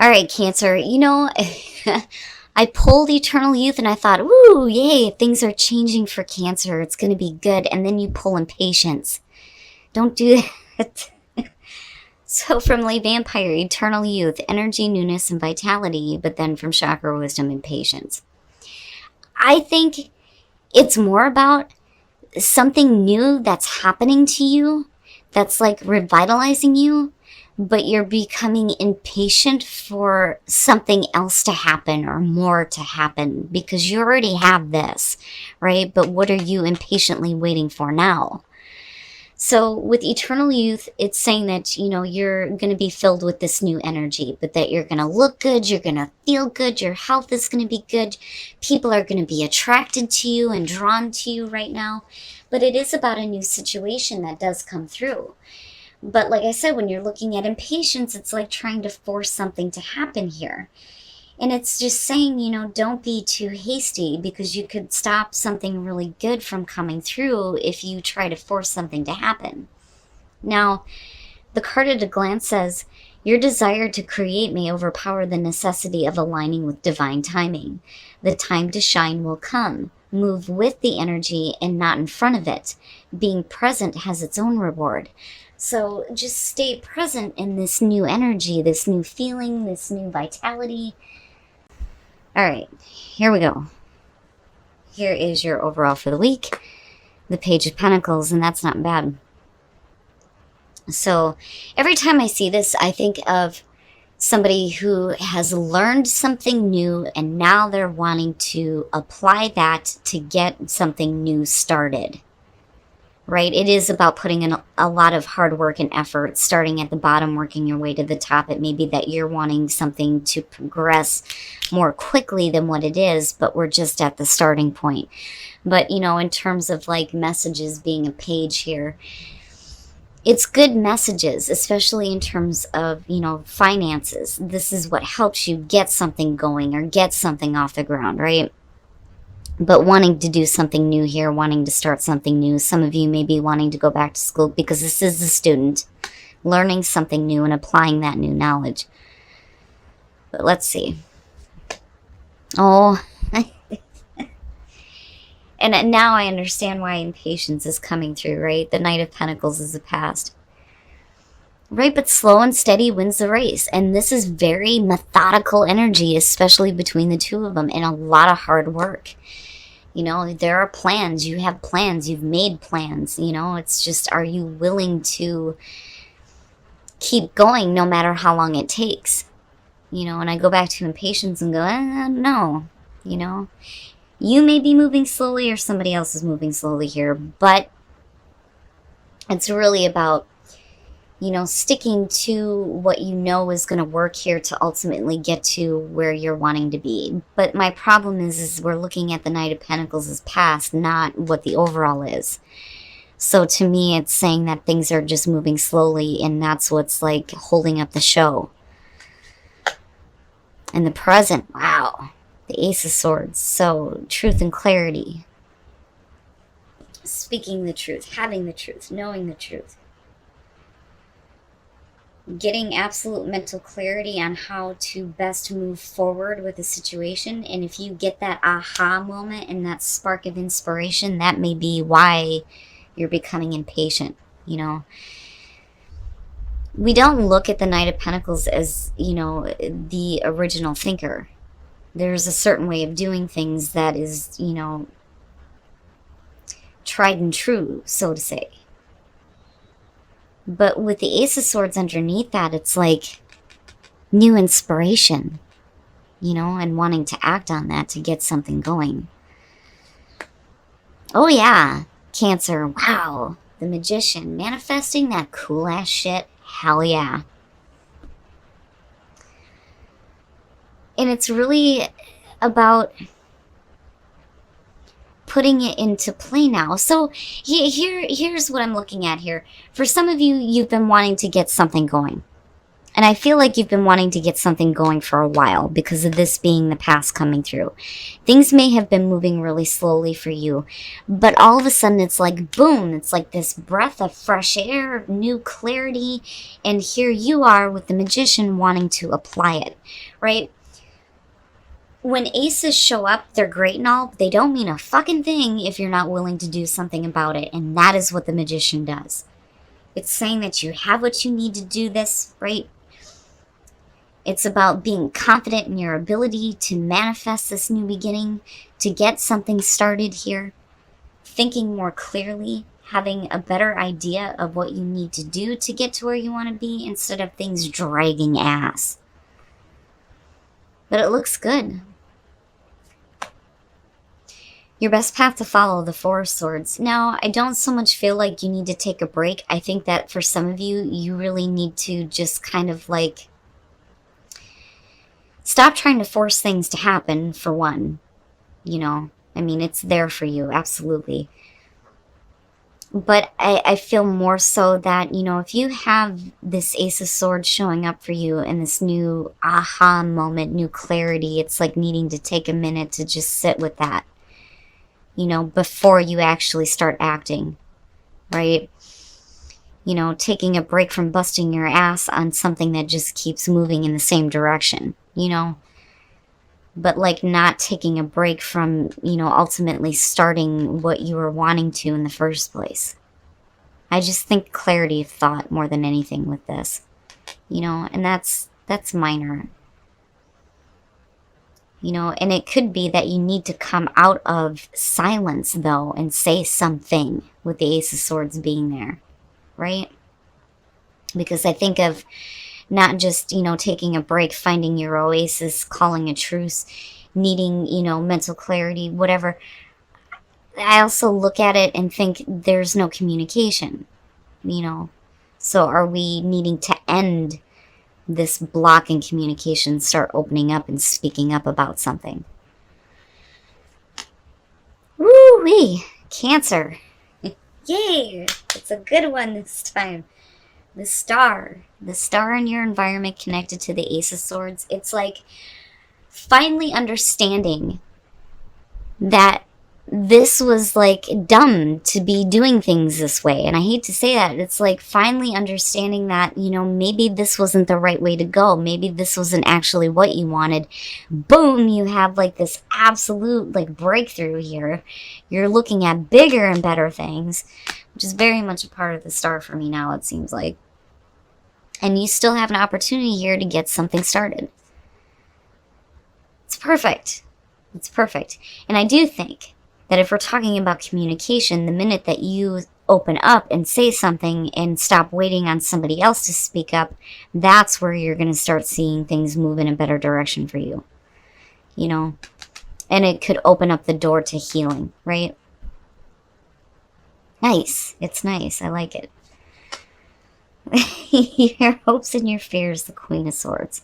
All right, Cancer, I pulled Eternal Youth and I thought, ooh, yay, things are changing for Cancer. It's going to be good. And then you pull Impatience. Don't do that. So from Lay Vampire, Eternal Youth, Energy, Newness, and Vitality. But then from Chakra Wisdom, Impatience. I think it's more about something new that's happening to you, that's like revitalizing you, but you're becoming impatient for something else to happen or more to happen because you already have this, right? But what are you impatiently waiting for now? So with Eternal Youth, it's saying that, you're going to be filled with this new energy, but that you're going to look good, you're going to feel good, your health is going to be good, people are going to be attracted to you and drawn to you right now. But it is about a new situation that does come through. But like I said, when you're looking at impatience, it's like trying to force something to happen here. And it's just saying, don't be too hasty because you could stop something really good from coming through if you try to force something to happen. Now, the card at a glance says, your desire to create may overpower the necessity of aligning with divine timing. The time to shine will come. Move with the energy and not in front of it. Being present has its own reward. So just stay present in this new energy, this new feeling, this new vitality. All right, here we go. Here is your overall for the week. The Page of Pentacles, and that's not bad. So every time I see this, I think of somebody who has learned something new and now they're wanting to apply that to get something new started. Right? It is about putting in a lot of hard work and effort, starting at the bottom, working your way to the top. It may be that you're wanting something to progress more quickly than what it is, but we're just at the starting point. But, in terms of like messages being a page here, it's good messages, especially in terms of, finances. This is what helps you get something going or get something off the ground, right? But wanting to do something new here, wanting to start something new. Some of you may be wanting to go back to school because this is the student learning something new and applying that new knowledge. But let's see. Oh, and now I understand why impatience is coming through, right? The Knight of Pentacles is the past. Right, but slow and steady wins the race. And this is very methodical energy, especially between the two of them, and a lot of hard work. There are plans. You have plans. You've made plans. It's just, are you willing to keep going no matter how long it takes? And I go back to impatience and go, no. You may be moving slowly or somebody else is moving slowly here, but it's really about sticking to what is going to work here to ultimately get to where you're wanting to be. But my problem is we're looking at the Knight of Pentacles as past, not what the overall is. So to me, it's saying that things are just moving slowly, and that's what's like holding up the show. And the present, wow, the Ace of Swords. So truth and clarity. Speaking the truth, having the truth, knowing the truth. Getting absolute mental clarity on how to best move forward with a situation. And if you get that aha moment and that spark of inspiration, that may be why you're becoming impatient. We don't look at the Knight of Pentacles as, the original thinker. There's a certain way of doing things that is, tried and true, so to say. But with the Ace of Swords underneath that, it's like new inspiration, and wanting to act on that to get something going. Oh yeah, Cancer, wow. The Magician, manifesting that cool ass shit, hell yeah. And it's really about putting it into play now. So here's what I'm looking at here. For some of you, you've been wanting to get something going. And I feel like you've been wanting to get something going for a while because of this being the past coming through. Things may have been moving really slowly for you, but all of a sudden it's like boom, it's like this breath of fresh air, new clarity, and here you are with the Magician wanting to apply it, right? When aces show up, they're great and all, but they don't mean a fucking thing if you're not willing to do something about it, and that is what the Magician does. It's saying that you have what you need to do this, right? It's about being confident in your ability to manifest this new beginning, to get something started here, thinking more clearly, having a better idea of what you need to do to get to where you want to be instead of things dragging ass. But it looks good. Your best path to follow, the Four of Swords. Now, I don't so much feel like you need to take a break. I think that for some of you, you really need to just kind of like stop trying to force things to happen, for one. You know, I mean, it's there for you, absolutely. But I feel more so that, you know, if you have this Ace of Swords showing up for you in this new aha moment, new clarity, it's like needing to take a minute to just sit with that, you know, before you actually start acting, right? You know, taking a break from busting your ass on something that just keeps moving in the same direction, you know? But like not taking a break from, you know, ultimately starting what you were wanting to in the first place. I just think clarity of thought more than anything with this, you know, and that's minor. You know, and it could be that you need to come out of silence though and say something with the Ace of Swords being there. Right? Because I think of not just, you know, taking a break, finding your oasis, calling a truce, needing, you know, mental clarity, whatever. I also look at it and think there's no communication, you know. So are we needing to end this block in communication, start opening up and speaking up about something? Woo-wee! Cancer. Yay! It's a good one this time. The star in your environment connected to the Ace of Swords. It's like finally understanding that this was like dumb to be doing things this way. And I hate to say that. It's like finally understanding that, you know, maybe this wasn't the right way to go. Maybe this wasn't actually what you wanted. Boom, you have like this absolute like breakthrough here. You're looking at bigger and better things, which is very much a part of the star for me now, it seems like. And you still have an opportunity here to get something started. It's perfect. It's perfect. And I do think that if we're talking about communication, the minute that you open up and say something and stop waiting on somebody else to speak up, that's where you're going to start seeing things move in a better direction for you. You know? And it could open up the door to healing, right? Nice. It's nice. I like it. Your hopes and your fears, the Queen of Swords.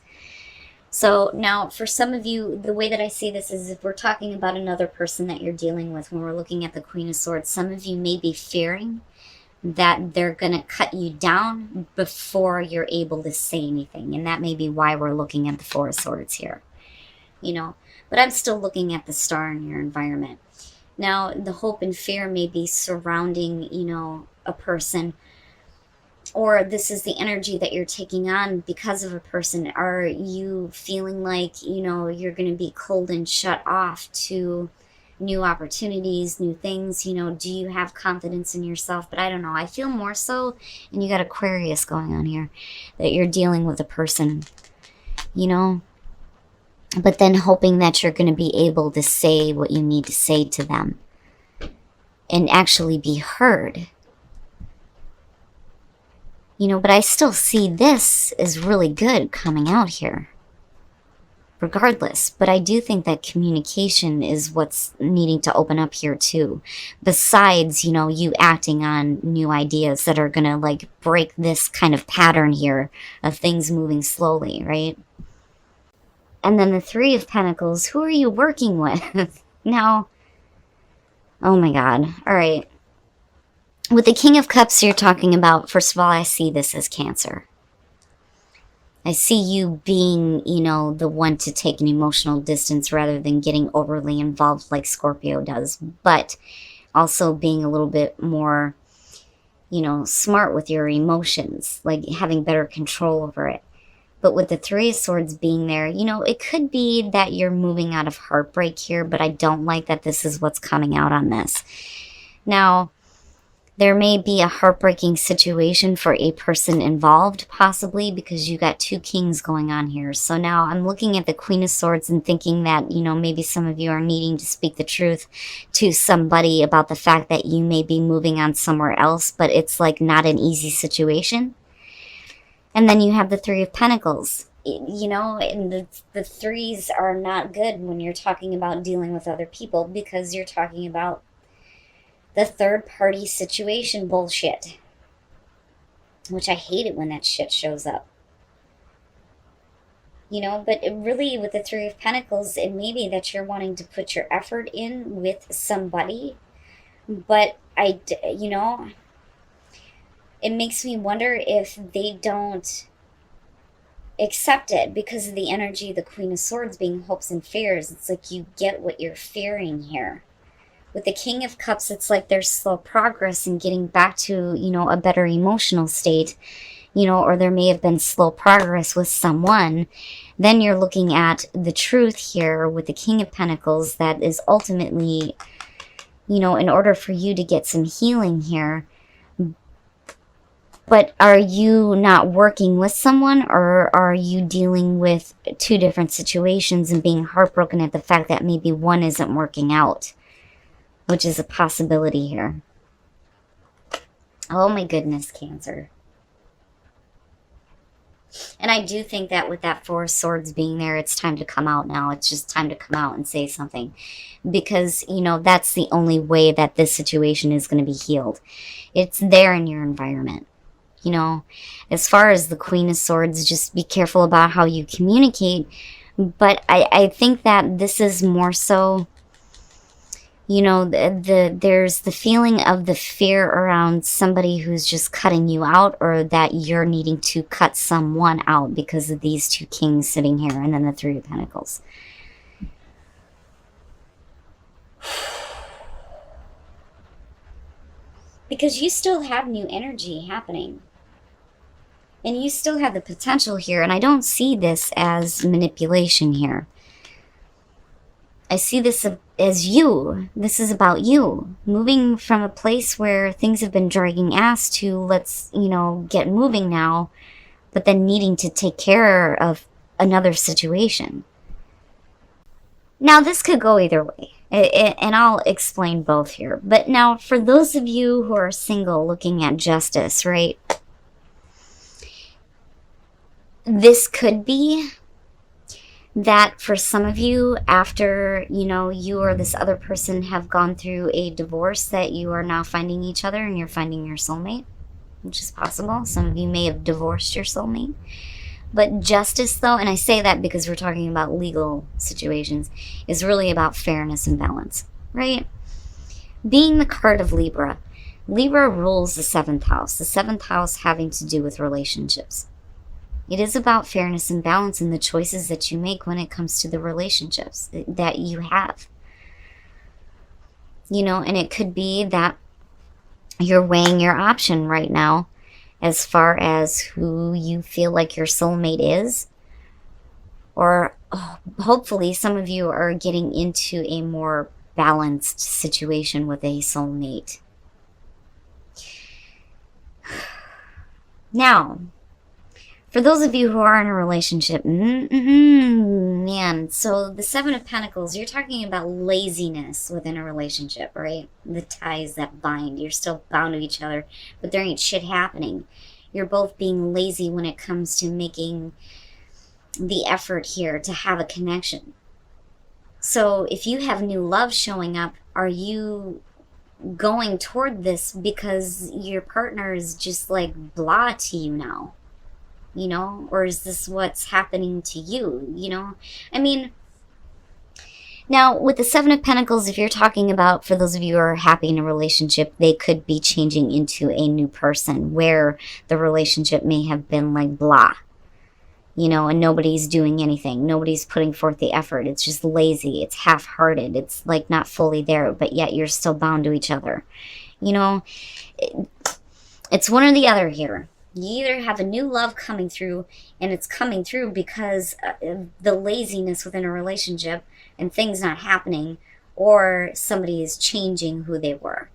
So now for some of you, the way that I see this is if we're talking about another person that you're dealing with, when we're looking at the Queen of Swords, some of you may be fearing that they're going to cut you down before you're able to say anything. And that may be why we're looking at the Four of Swords here, you know. But I'm still looking at the star in your environment. Now, the hope and fear may be surrounding, you know, a person, or this is the energy that you're taking on because of a person. Are you feeling like, you know, you're going to be cold and shut off to new opportunities, new things? You know, do you have confidence in yourself? But I don't know. I feel more so, and you got Aquarius going on here, that you're dealing with a person, you know, but then hoping that you're going to be able to say what you need to say to them and actually be heard. You know, but I still see this is really good coming out here, regardless. But I do think that communication is what's needing to open up here too. Besides, you know, you acting on new ideas that are going to like break this kind of pattern here of things moving slowly, right? And then the Three of Pentacles, who are you working with? Now, oh my God. All right. With the King of Cups you're talking about, first of all, I see this as Cancer. I see you being, the one to take an emotional distance rather than getting overly involved like Scorpio does, but also being a little bit more, smart with your emotions, like having better control over it. But with the Three of Swords being there, it could be that you're moving out of heartbreak here, but I don't like that this is what's coming out on this. Now, there may be a heartbreaking situation for a person involved, possibly, because you got two kings going on here. So now I'm looking at the Queen of Swords and thinking that, maybe some of you are needing to speak the truth to somebody about the fact that you may be moving on somewhere else, but it's like not an easy situation. And then you have the Three of Pentacles, and the threes are not good when you're talking about dealing with other people, because you're talking about the third party situation bullshit, which I hate it when that shit shows up. But really with the Three of Pentacles, it may be that you're wanting to put your effort in with somebody, but it makes me wonder if they don't accept it because of the energy of the Queen of Swords being hopes and fears. It's like you get what you're fearing here. With the King of Cups, it's like there's slow progress in getting back to, a better emotional state, or there may have been slow progress with someone. Then you're looking at the truth here with the King of Pentacles that is ultimately, in order for you to get some healing here. But are you not working with someone, or are you dealing with two different situations and being heartbroken at the fact that maybe one isn't working out? Which is a possibility here. Oh my goodness, Cancer. And I do think that with that Four of Swords being there, it's time to come out now. It's just time to come out and say something. Because, that's the only way that this situation is going to be healed. It's there in your environment. As far as the Queen of Swords, just be careful about how you communicate. But I think that this is more so, there's the feeling of the fear around somebody who's just cutting you out, or that you're needing to cut someone out because of these two kings sitting here, and then the Three of Pentacles. Because you still have new energy happening. And you still have the potential here, and I don't see this as manipulation here. I see this as you. This is about you. Moving from a place where things have been dragging ass to let's, get moving now, but then needing to take care of another situation. Now, this could go either way, and I'll explain both here. But now, for those of you who are single looking at justice, right? This could be that for some of you, after, you or this other person have gone through a divorce, that you are now finding each other and you're finding your soulmate, which is possible. Some of you may have divorced your soulmate. But justice, though, and I say that because we're talking about legal situations, is really about fairness and balance, right? Being the card of Libra, Libra rules the 7th house. The 7th house having to do with relationships. It is about fairness and balance in the choices that you make when it comes to the relationships that you have. And it could be that you're weighing your option right now as far as who you feel like your soulmate is. Or hopefully some of you are getting into a more balanced situation with a soulmate. Now, for those of you who are in a relationship, man, so the Seven of Pentacles, you're talking about laziness within a relationship, right? The ties that bind. You're still bound to each other, but there ain't shit happening. You're both being lazy when it comes to making the effort here to have a connection. So if you have new love showing up, are you going toward this because your partner is just like blah to you now? Or is this what's happening to you? I mean, now with the Seven of Pentacles, if you're talking about, for those of you who are happy in a relationship, they could be changing into a new person where the relationship may have been like blah, and nobody's doing anything. Nobody's putting forth the effort. It's just lazy. It's half-hearted. It's like not fully there, but yet you're still bound to each other. It's one or the other here. You either have a new love coming through, and it's coming through because of the laziness within a relationship and things not happening, or somebody is changing who they were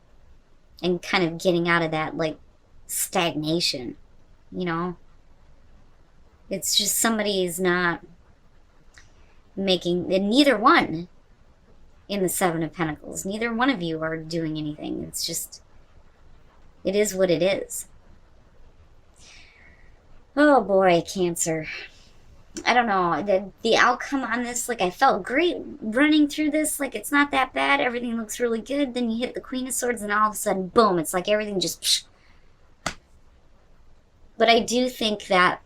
and kind of getting out of that, like, stagnation, It's just somebody is not making, and neither one in the Seven of Pentacles, neither one of you are doing anything. It's just, it is what it is. Oh boy, Cancer. I don't know. The outcome on this, like, I felt great running through this. Like, it's not that bad. Everything looks really good. Then you hit the Queen of Swords and all of a sudden, boom, it's like everything just... Psh. But I do think that,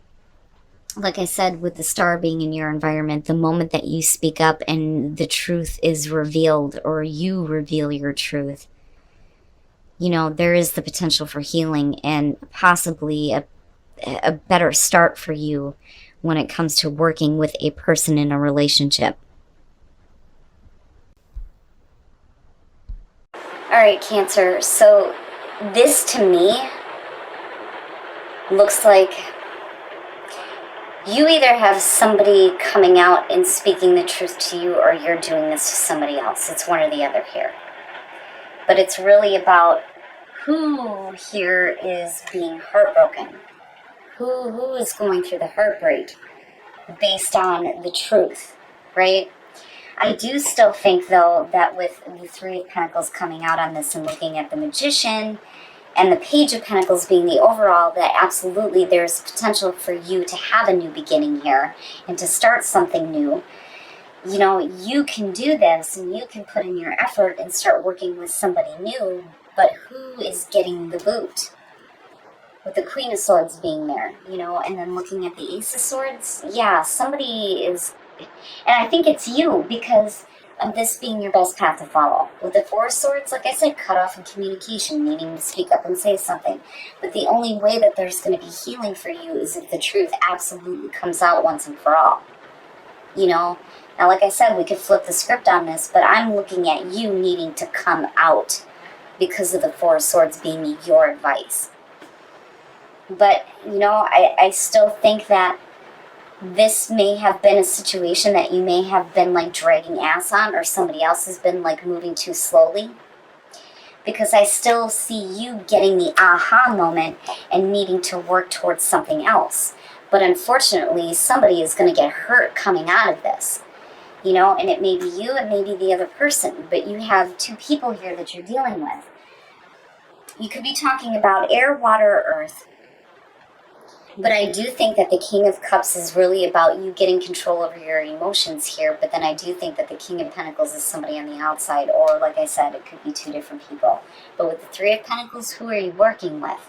like I said, with the star being in your environment, the moment that you speak up and the truth is revealed, or you reveal your truth, there is the potential for healing and possibly a better start for you when it comes to working with a person in a relationship. All right, Cancer. So this to me looks like you either have somebody coming out and speaking the truth to you, or you're doing this to somebody else. It's one or the other here. But it's really about who here is being heartbroken. Who is going through the heartbreak based on the truth, right? I do still think, though, that with the Three of Pentacles coming out on this and looking at the Magician and the Page of Pentacles being the overall, that absolutely there's potential for you to have a new beginning here and to start something new. You can do this and you can put in your effort and start working with somebody new, but who is getting the boot? With the Queen of Swords being there, and then looking at the Ace of Swords, yeah, somebody is, and I think it's you, because of this being your best path to follow. With the Four of Swords, like I said, cut off in communication, meaning to speak up and say something. But the only way that there's going to be healing for you is if the truth absolutely comes out once and for all. Now, like I said, we could flip the script on this, but I'm looking at you needing to come out because of the Four of Swords being your advice. But, I still think that this may have been a situation that you may have been, like, dragging ass on, or somebody else has been, like, moving too slowly. Because I still see you getting the aha moment and needing to work towards something else. But unfortunately, somebody is going to get hurt coming out of this. And it may be you, it may be the other person. But you have two people here that you're dealing with. You could be talking about air, water, or earth. But I do think that the King of Cups is really about you getting control over your emotions here. But then I do think that the King of Pentacles is somebody on the outside. Or, like I said, it could be two different people. But with the Three of Pentacles, who are you working with?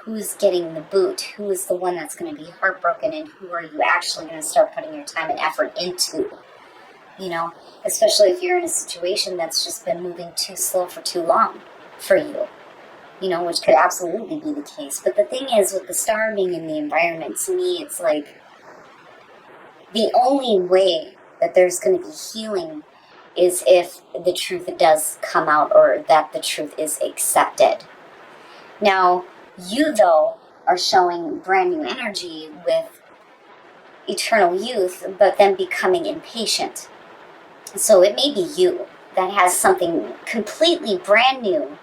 Who's getting the boot? Who is the one that's going to be heartbroken? And who are you actually going to start putting your time and effort into? Especially if you're in a situation that's just been moving too slow for too long for you. Which could absolutely be the case. But the thing is, with the star being in the environment, to me, it's like the only way that there's going to be healing is if the truth does come out, or that the truth is accepted. Now, you, though, are showing brand new energy with eternal youth, but then becoming impatient. So it may be you that has something completely brand new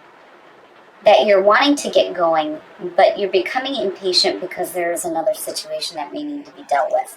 that you're wanting to get going, but you're becoming impatient because there is another situation that may need to be dealt with.